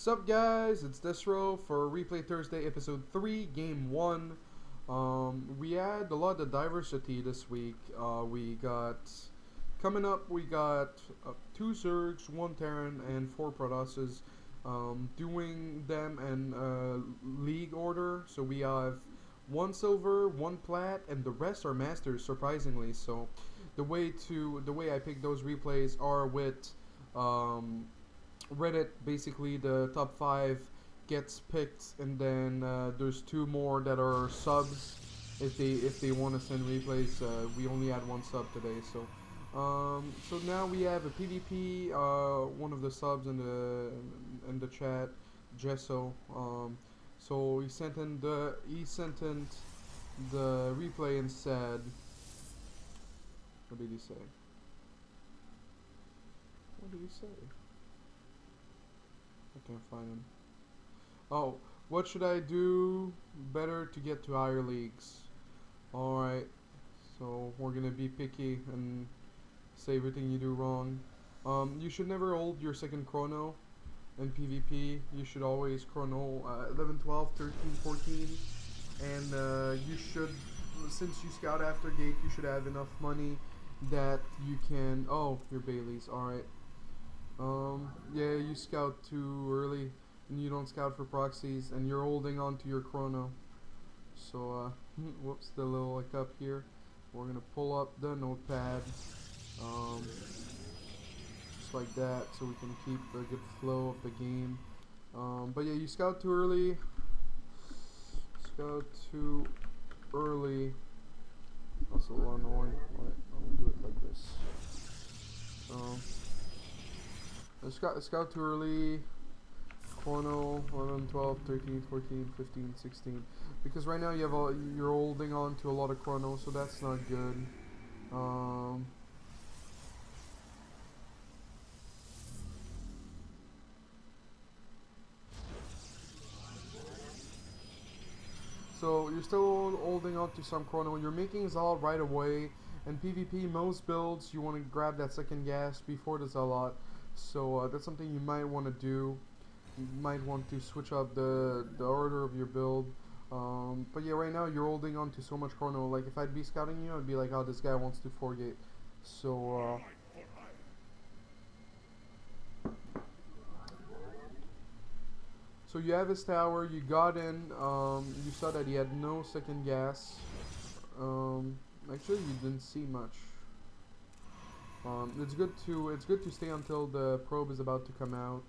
Sup guys, it's Desrow for Replay Thursday episode 3, game 1. We had a lot of diversity this week. Coming up, we got 2 Zergs, 1 Terran, and 4 Protosses. Doing them in league order, so we have 1 silver, 1 plat, and the rest are masters, surprisingly. So the way I pick those replays are with Reddit. Basically the top 5 gets picked, and then there's 2 more that are subs if they want to send replays. We only had 1 sub today, so now we have a PvP. One of the subs in the chat, Gesso. So he sent in the replay and said, what did he say? What did he say? I can't find him. Oh, what should I do better to get to higher leagues? Alright, so we're gonna be picky and say everything you do wrong. You should never hold your second chrono in PvP. You should always chrono 11, 12, 13, 14. And you should, since you scout after gate, you should have enough money that you can... Oh, you're Bailey's, alright. Yeah, you scout too early, and you don't scout for proxies, and you're holding on to your chrono. So, whoops, the little hiccup here. We're gonna pull up the notepad, just like that, so we can keep a good flow of the game. But yeah, you scout too early. Scout too early. That's a little annoying. Alright, I'll do it like this. Scout too early, chrono 11, 12, 13, 14, 15, 16. Because right now you're holding on to a lot of chrono, so that's not good. So you're still holding on to some chrono. You're making Zealot right away. And PvP, most builds, you want to grab that second gas before the Zealot. So that's something you might want to do. You might want to switch up the order of your build. But yeah, right now you're holding on to so much chrono. Like if I'd be scouting you, I'd be like, oh, this guy wants to 4-gate. So so you have his tower. You got in. You saw that he had no second gas. Actually, you didn't see much. It's good to stay until the probe is about to come out,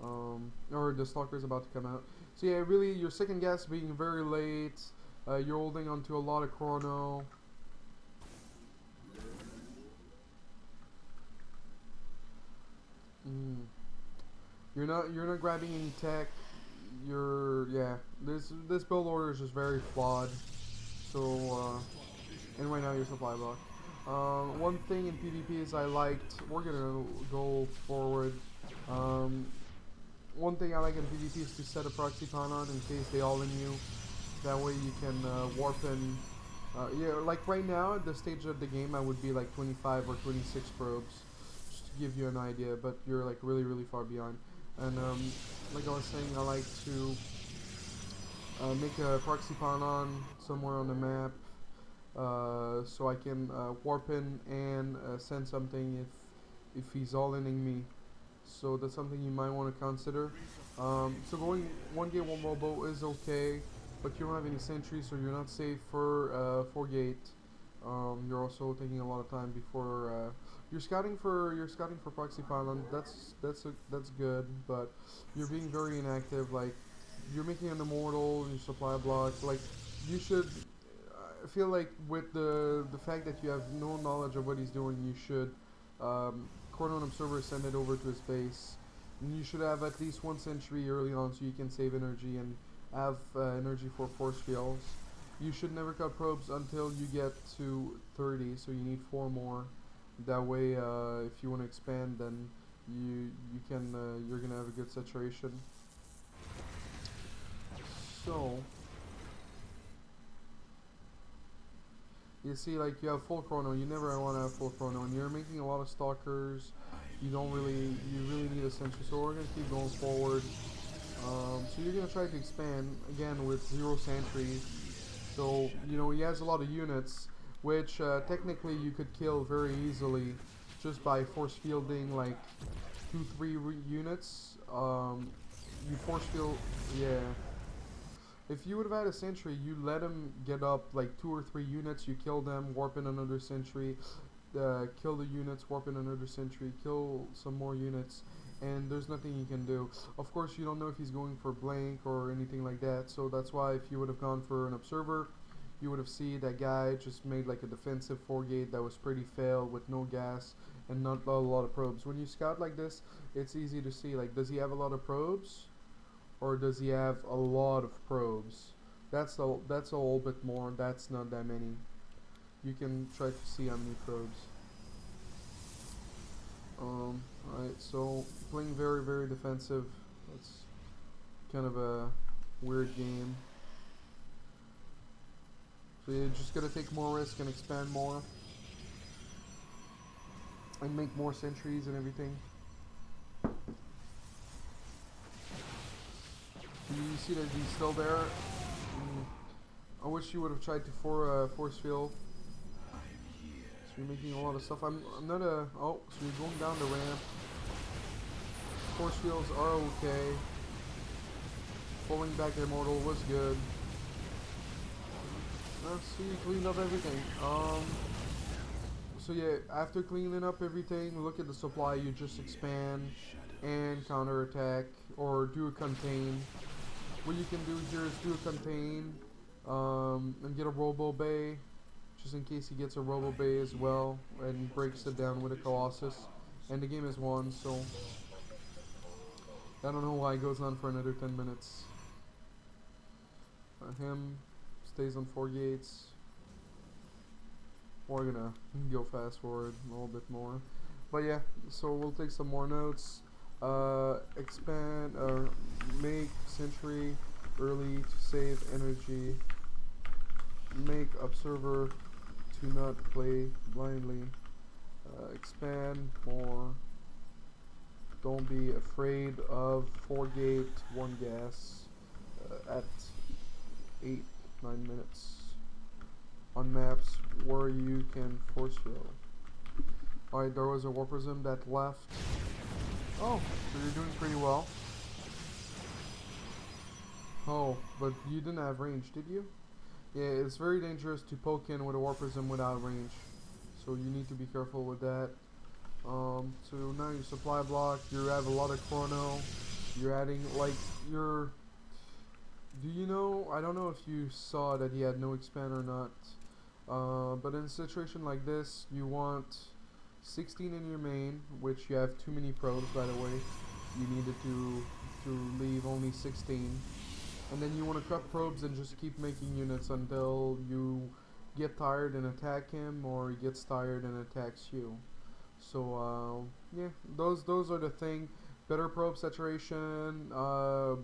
or the stalker is about to come out. So yeah, really, your second gas being very late. You're holding onto a lot of chrono. You're not grabbing any tech. This build order is just very flawed. So and right now your supply block. One thing in PvP is we're gonna go forward. One thing I like in PvP is to set a proxy pawn on in case they all in you. That way you can warp in. Yeah, like right now at the stage of the game I would be like 25 or 26 probes, just to give you an idea, but you're like really far behind. And like I was saying, I like to make a proxy pawn on somewhere on the map. So I can warp in and send something if he's all-inning me. So that's something you might want to consider. So going 1-gate 1 mobile is okay, but you don't have any sentries, so you're not safe for 4-gate. You're also taking a lot of time before you're scouting for proxy pylon. That's good, but you're being very inactive. Like you're making an immortal, your supply block. Like you should. I feel like with the fact that you have no knowledge of what he's doing, you should chrono an observer, send it over to his base, and you should have at least 1 sentry early on so you can save energy and have energy for force fields. You should never cut probes until you get to 30, so you need 4 more. That way, if you want to expand, then you're gonna have a good saturation. So you see, like, you have full chrono. You never want to have full chrono, and you're making a lot of stalkers. you really need a sentry. So we're gonna keep going forward. So you're gonna try to expand again with 0 sentries. So you know he has a lot of units, which technically you could kill very easily just by force fielding like 2-3 units. You force field, yeah. If you would have had a sentry, you let him get up like 2 or 3 units. You kill them, warp in another sentry, kill the units, warp in another sentry, kill some more units, and there's nothing you can do. Of course, you don't know if he's going for blank or anything like that, so that's why if you would have gone for an observer, you would have seen that guy just made like a defensive 4-gate that was pretty failed with no gas and not a lot of probes. When you scout like this, it's easy to see, like, does he have a lot of probes or does he have a lot of probes? That's a little bit more. That's not that many. You can try to see how many probes. Alright, so playing very, very defensive. That's kind of a weird game. So you're just gonna take more risk and expand more. And make more sentries and everything. You see that he's still there. I wish you would have tried to force field. So you're making a lot of stuff. I'm not a... Oh, so you're going down the ramp. Force fields are okay. Pulling back Immortal was good. So you cleaned up everything. So yeah, after cleaning up everything, look at the supply. You just expand and counterattack or do a contain. What you can do here is do a contain and get a Robo Bay, just in case he gets a Robo Bay as well, and breaks it down with a Colossus. And the game is won, so I don't know why it goes on for another 10 minutes. Him stays on 4 gates. We're gonna go fast forward a little bit more. But yeah, so we'll take some more notes. Expand or make sentry early to save energy. Make observer to not play blindly. Expand more. Don't be afraid of 4 gate 1 gas at 8-9 minutes on maps where you can force fill. Alright, there was a Warperism that left. Oh, so you're doing pretty well. Oh, but you didn't have range, did you? Yeah, it's very dangerous to poke in with a Warperism without range. So you need to be careful with that. So now your supply block, you have a lot of chrono. You're adding, like, your... Do you know, I don't know if you saw that he had no expand or not. But in a situation like this, you want 16 in your main, which you have too many probes, by the way. You needed to leave only 16. And then you want to cut probes and just keep making units until you get tired and attack him, or he gets tired and attacks you. So yeah, those are the thing. Better probe saturation,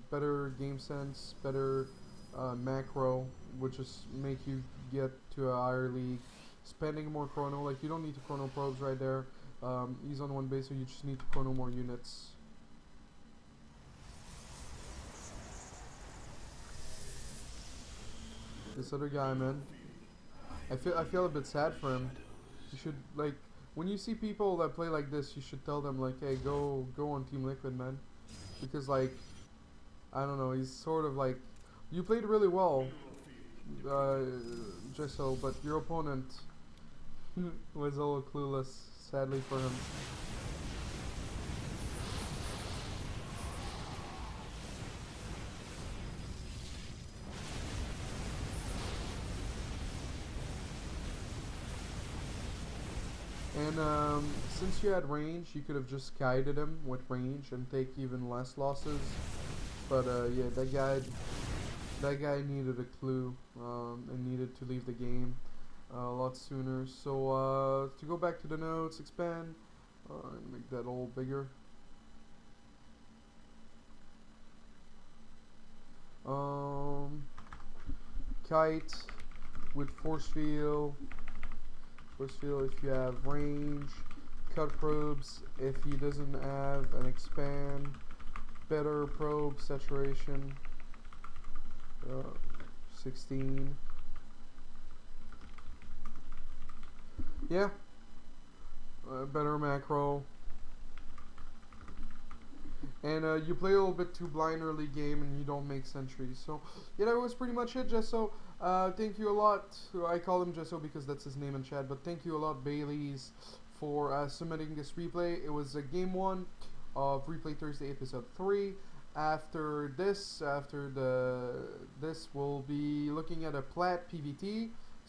better game sense, better macro, which is make you get to a higher league. Spending more chrono, like you don't need to chrono probes right there. He's on 1 base, so you just need to chrono more units. This other guy, man, I feel a bit sad for him. You should, like, when you see people that play like this, you should tell them, like, hey, go on Team Liquid, man, because, like, I don't know, he's sort of like, you played really well, Jessel, but your opponent was a little clueless, sadly for him. And since you had range, you could have just guided him with range and take even less losses. But yeah, that guy needed a clue and needed to leave the game a lot sooner. So to go back to the notes, expand, and make that a little bigger. Kite with force field. Force field if you have range. cut probes if he doesn't have an expand, better probe saturation, 16. Yeah, better macro. And you play a little bit too blind early game and you don't make sentries. So, yeah, that was pretty much it, Jesso. Thank you a lot. I call him Jesso because that's his name in chat. But thank you a lot, Baileys, for submitting this replay. It was game 1 of Replay Thursday episode 3. After this, we'll be looking at a Plat PVT.